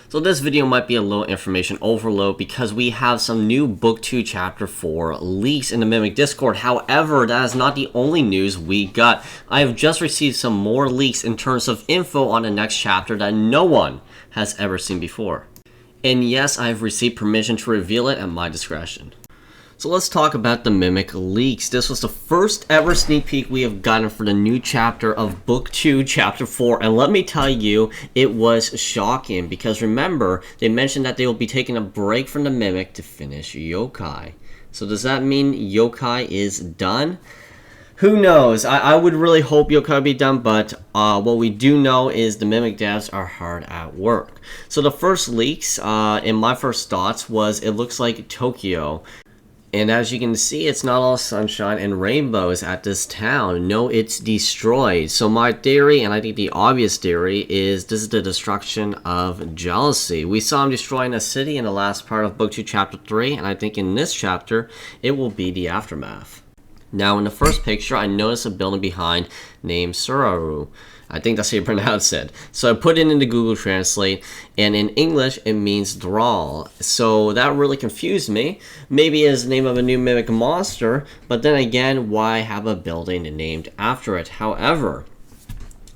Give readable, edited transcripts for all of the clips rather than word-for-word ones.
So this video might be a little information overload because we have some new Book 2 Chapter 4 leaks in the Mimic Discord. However, that is not the only news we got. I have just received some more leaks in terms of info on the next chapter that no one has ever seen before. And yes, I have received permission to reveal it at my discretion. So let's talk about the Mimic leaks. This was the first ever sneak peek we have gotten for the new chapter of Book 2, Chapter 4. And let me tell you, it was shocking because remember, they mentioned that they will be taking a break from the Mimic to finish Yokai. So does that mean Yokai is done? Who knows? I would really hope Yokai be done, but what we do know is the Mimic devs are hard at work. So the first leaks, in my first thoughts, was it looks like Tokyo. And as you can see, it's not all sunshine and rainbows at this town. No, it's destroyed. So my theory, and I think the obvious theory, is this is the destruction of jealousy. We saw him destroying a city in the last part of Book 2, Chapter 3, and I think in this chapter, it will be the aftermath. Now, in the first picture, I noticed a building behind named Suraru. I think that's how you pronounce it. So I put it into Google Translate, and in English, it means thrall. So that really confused me. Maybe it's the name of a new Mimic monster, but then again, why have a building named after it? However,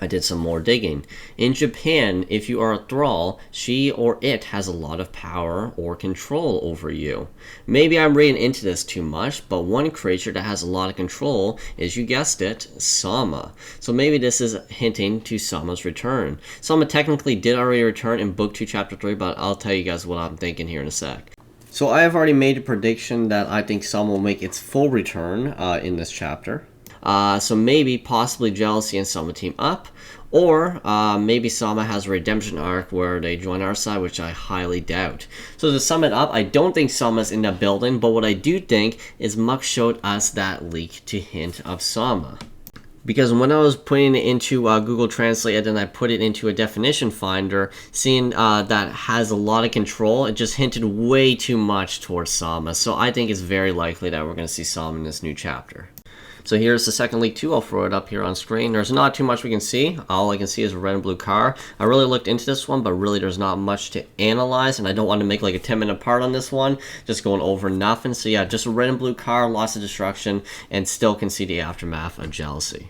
I did some more digging. In Japan, if you are a thrall, she or it has a lot of power or control over you. Maybe I'm reading into this too much, but one creature that has a lot of control is, you guessed it, Sama. So maybe this is hinting to Sama's return. Sama technically did already return in Book 2, Chapter 3, but I'll tell you guys what I'm thinking here in a sec. So I have already made a prediction that I think Sama will make its full return in this chapter. So maybe, possibly, Jealousy and Sama team up, or maybe Sama has a redemption arc where they join our side, which I highly doubt. So to sum it up, I don't think Sama's in that building, but what I do think is Muk showed us that leak to hint of Sama. Because when I was putting it into Google Translate and then I put it into a definition finder, seeing that has a lot of control, it just hinted way too much towards Sama. So I think it's very likely that we're going to see Sama in this new chapter. So here's the second leak too. I'll throw it up here on screen. There's not too much we can see. All I can see is a red and blue car. I really looked into this one, but really there's not much to analyze, and I don't want to make like a 10-minute part on this one, just going over nothing. So yeah, just a red and blue car, lots of destruction, and still can see the aftermath of jealousy.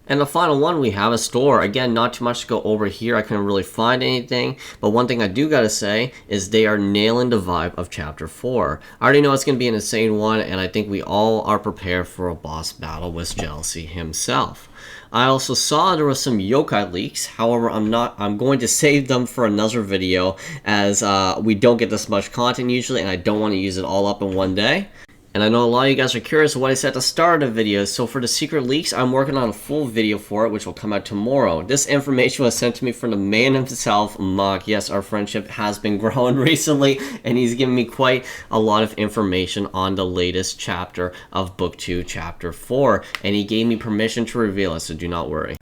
And the final one, we have a store. Again, not too much to go over here. I couldn't really find anything. But one thing I do gotta say is they are nailing the vibe of Chapter 4. I already know it's gonna be an insane one, and I think we all are prepared for a boss battle with Jealousy himself. I also saw there was some yokai leaks. However, I'm going to save them for another video, as we don't get this much content usually, and I don't want to use it all up in one day. And I know a lot of you guys are curious what I said at the start of the video. So for the secret leaks, I'm working on a full video for it, which will come out tomorrow. This information was sent to me from the man himself, Muk. Yes, our friendship has been growing recently, and he's given me quite a lot of information on the latest chapter of Book 2, Chapter 4. And he gave me permission to reveal it, so do not worry.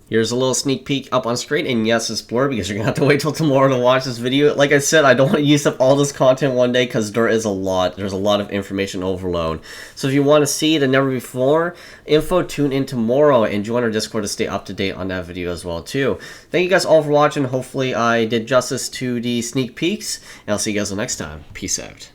Here's a little sneak peek up on screen, and yes, it's blurred because you're going to have to wait till tomorrow to watch this video. Like I said, I don't want to use up all this content one day because there is a lot. There's a lot of information overload. So if you want to see the never before info, tune in tomorrow and join our Discord to stay up to date on that video as well too. Thank you guys all for watching. Hopefully I did justice to the sneak peeks, and I'll see you guys next time. Peace out.